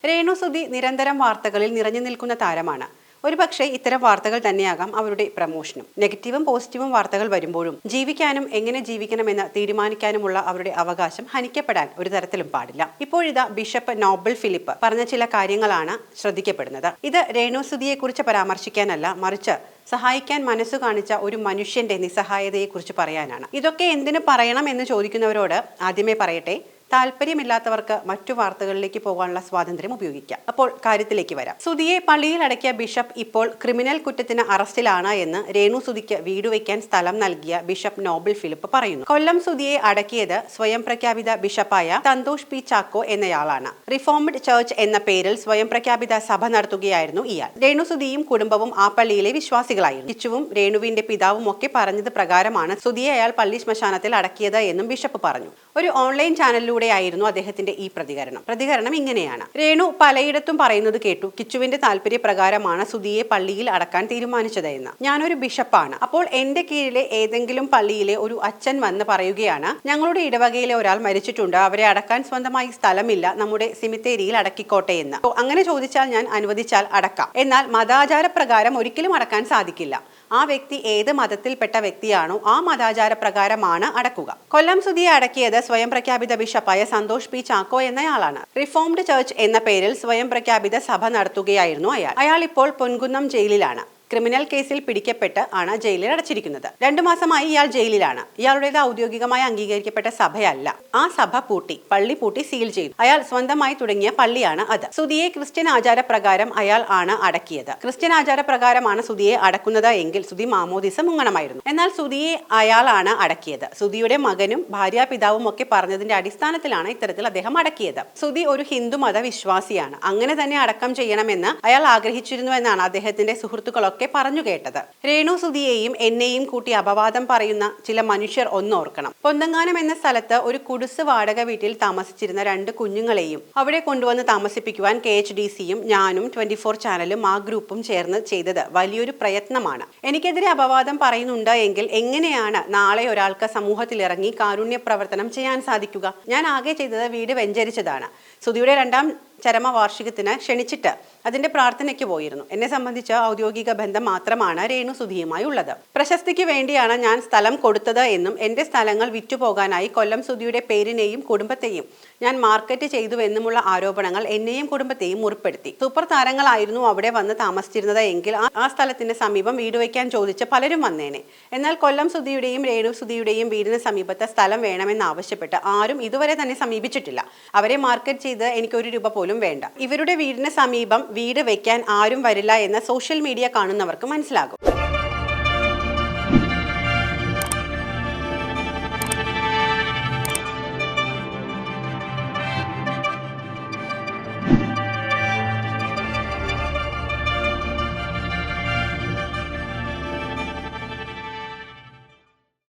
രേണു സുധി നിരന്തരം വാർത്തകളിൽ നിറഞ്ഞു നിൽക്കുന്ന താരമാണ്. ഒരുപക്ഷെ ഇത്തരം വാർത്തകൾ തന്നെയാകാം അവരുടെ പ്രമോഷനും. നെഗറ്റീവും പോസിറ്റീവും വാർത്തകൾ വരുമ്പോഴും ജീവിക്കാനും എങ്ങനെ ജീവിക്കണമെന്ന് തീരുമാനിക്കാനുമുള്ള അവരുടെ അവകാശം ഹനിക്കപ്പെടാൻ ഒരു തരത്തിലും പാടില്ല. ഇപ്പോഴിതാ ബിഷപ്പ് നോബൽ ഫിലിപ്പ് പറഞ്ഞ ചില കാര്യങ്ങളാണ് ശ്രദ്ധിക്കപ്പെടുന്നത്. ഇത് രേണു സുധിയെക്കുറിച്ച് പരാമർശിക്കാനല്ല, മറിച്ച് സഹായിക്കാൻ മനസ്സു കാണിച്ച ഒരു മനുഷ്യന്റെ നിസ്സഹായതയെക്കുറിച്ച് പറയാനാണ്. ഇതൊക്കെ എന്തിനു പറയണം എന്ന് ചോദിക്കുന്നവരോട് ആദ്യമേ പറയട്ടെ, താല്പര്യമില്ലാത്തവർക്ക് മറ്റു വാർത്തകളിലേക്ക് പോകാനുള്ള സ്വാതന്ത്ര്യം ഉപയോഗിക്കാം. അപ്പോൾ കാര്യത്തിലേക്ക് വരാം. സുധിയെ പള്ളിയിൽ അടക്കിയ ബിഷപ്പ് ഇപ്പോൾ ക്രിമിനൽ കുറ്റത്തിന് അറസ്റ്റിലാണ് എന്ന് രേണു സുധിക്ക് വീട് വയ്ക്കാൻ സ്ഥലം നൽകിയ ബിഷപ്പ് നോബൽ ഫിലിപ്പ് പറയുന്നു. കൊല്ലം സുധിയെ അടക്കിയത് സ്വയം പ്രഖ്യാപിത ബിഷപ്പായ സന്തോഷ് പി ചാക്കോ എന്നയാളാണ്. റിഫോംഡ് ചർച്ച് എന്ന പേരിൽ സ്വയം പ്രഖ്യാപിത സഭ നടത്തുകയായിരുന്നു ഇയാൾ. രേണു സുധിയും കുടുംബവും ആ പള്ളിയിലെ വിശ്വാസികളായിരുന്നു. കിച്ചുവും രേണുവിന്റെ പിതാവും ഒക്കെ പറഞ്ഞത് പ്രകാരമാണ് സുധിയെ അയാൾ പള്ളി ശ്മശാനത്തിൽ അടക്കിയത് എന്നും ബിഷപ്പ് പറഞ്ഞു. ഒരു ഓൺലൈൻ ചാനലിലൂടെയായിരുന്നു അദ്ദേഹത്തിന്റെ ഈ പ്രതികരണം ഇങ്ങനെയാണ്. രേണു പലയിടത്തും പറയുന്നത് കേട്ടു, കിച്ചുവിന്റെ താല്പര്യപ്രകാരമാണ് സുധിയെ പള്ളിയിൽ അടക്കാൻ തീരുമാനിച്ചത് എന്ന്. ഞാനൊരു ബിഷപ്പാണ്. അപ്പോൾ എന്റെ കീഴിലെ ഏതെങ്കിലും പള്ളിയിലെ ഒരു അച്ഛൻ വന്ന് പറയുകയാണ്, ഞങ്ങളുടെ ഇടവകയിലെ ഒരാൾ മരിച്ചിട്ടുണ്ട്, അവരെ അടക്കാൻ സ്വന്തമായി സ്ഥലമില്ല, നമ്മുടെ സിമിത്തേരിയിൽ അടക്കിക്കോട്ടെ എന്ന്. അങ്ങനെ ചോദിച്ചാൽ ഞാൻ അനുവദിച്ചാൽ അടക്കാം. എന്നാൽ മതാചാര പ്രകാരം ഒരിക്കലും അടക്കാൻ സാധിക്കില്ല. ആ വ്യക്തി ഏത് മതത്തിൽപ്പെട്ട വ്യക്തിയാണോ ആ മതാചാര പ്രകാരമാണ് അടക്കുക. കൊല്ലം സുധിയെ അടക്കിയത് സ്വയം പ്രഖ്യാപിത ബിഷപ്പായ സന്തോഷ് പി ചാക്കോ എന്നയാളാണ്. റിഫോംഡ് ചർച്ച് എന്ന പേരിൽ സ്വയം പ്രഖ്യാപിത സഭ നടത്തുകയായിരുന്നു അയാൾ ഇപ്പോൾ പൊൻകുന്നം ജയിലിലാണ്. ക്രിമിനൽ കേസിൽ പിടിക്കപ്പെട്ട് ആണ് ജയിലിൽ അടച്ചിരിക്കുന്നത്. 2 മാസമായി ഇയാൾ ജയിലിലാണ്. ഇയാളുടേത് ഔദ്യോഗികമായി അംഗീകരിക്കപ്പെട്ട സഭയല്ല. ആ സഭ പൂട്ടി, പള്ളി പൂട്ടി സീൽ ചെയ്തു. അയാൾ സ്വന്തമായി തുടങ്ങിയ പള്ളിയാണ് അത്. സുധിയെ ക്രിസ്ത്യൻ ആചാരപ്രകാരം അയാൾ ആണ് അടക്കിയത്. ക്രിസ്ത്യൻ ആചാരപ്രകാരമാണ് സുധിയെ അടക്കുന്നത് എങ്കിൽ സുധി മാമോദിസ മുങ്ങണമായിരുന്നു. എന്നാൽ സുധിയെ അയാളാണ് അടക്കിയത്. സുധിയുടെ മകനും ഭാര്യാപിതാവും ഒക്കെ പറഞ്ഞതിന്റെ അടിസ്ഥാനത്തിലാണ് ഇത്തരത്തിൽ അദ്ദേഹം അടക്കിയത്. സുധി ഒരു ഹിന്ദു മത വിശ്വാസിയാണ്. അങ്ങനെ തന്നെ അടക്കം ചെയ്യണമെന്ന് അയാൾ ആഗ്രഹിച്ചിരുന്നുവെന്നാണ് അദ്ദേഹത്തിന്റെ സുഹൃത്തുക്കളൊക്കെ പറഞ്ഞു കേട്ടത്. രേണു സുധിയെയും എന്നെയും കൂട്ടി അപവാദം പറയുന്ന ചില മനുഷ്യർ ഒന്നോർക്കണം. പൊന്തങ്ങാനം എന്ന സ്ഥലത്ത് ഒരു കുടിസ് വാടക വീട്ടിൽ താമസിച്ചിരുന്ന 2 കുഞ്ഞുങ്ങളെയും അവിടെ കൊണ്ടുവന്ന് താമസിപ്പിക്കുവാൻ KHDCയും ഞാനും 24 ചാനലും ആ ഗ്രൂപ്പും ചേർന്ന് ചെയ്തത് വലിയൊരു പ്രയത്നമാണ്. എനിക്കെതിരെ അപവാദം പറയുന്നുണ്ട് എങ്കിൽ എങ്ങനെയാണ് നാളെ ഒരാൾക്ക് സമൂഹത്തിലിറങ്ങി കാരുണ്യ പ്രവർത്തനം ചെയ്യാൻ സാധിക്കുക? ഞാൻ ആകെ ചെയ്തത് വീട് വെഞ്ചരിച്ചതാണ്. സുധിയുടെ 2ാം ചരമവാർഷികത്തിന് ക്ഷണിച്ചിട്ട് അതിന്റെ പ്രാർത്ഥനയ്ക്ക് പോയിരുന്നു. എന്നെ സംബന്ധിച്ച് ഔദ്യോഗിക ബന്ധം മാത്രമാണ് രേണു സുധിയുമായി ഉള്ളത്. പ്രശസ്തിക്ക് വേണ്ടിയാണ് ഞാൻ സ്ഥലം കൊടുത്തത് എന്നും എന്റെ സ്ഥലങ്ങൾ വിറ്റുപോകാനായി കൊല്ലം സുധിയുടെ പേരിനെയും കുടുംബത്തെയും ഞാൻ മാർക്കറ്റ് ചെയ്തുവെന്നുമുള്ള ആരോപണങ്ങൾ എന്നെയും കുടുംബത്തെയും മുറിപ്പെടുത്തി. സൂപ്പർ താരങ്ങളായിരുന്നു അവിടെ വന്ന് താമസിച്ചിരുന്നത് എങ്കിൽ ആ സ്ഥലത്തിന്റെ സമീപം വീട് വയ്ക്കാൻ ചോദിച്ച് പലരും വന്നേനെ. എന്നാൽ കൊല്ലം സുധിയുടെയും രേണു സുധിയുടെയും വീടിന് സമീപത്ത് സ്ഥലം വേണമെന്നാവശ്യപ്പെട്ട് ആരും ഇതുവരെ തന്നെ സമീപിച്ചിട്ടില്ല. അവരെ മാർക്കറ്റ് ചെയ്ത് എനിക്ക് 1 രൂപ പോലും വേണ്ട. ഇവരുടെ വീടിന് സമീപം വീട് വെക്കാൻ ആരും വരില്ല എന്ന് സോഷ്യൽ മീഡിയ കാണുന്നവർക്ക് മനസ്സിലാകും.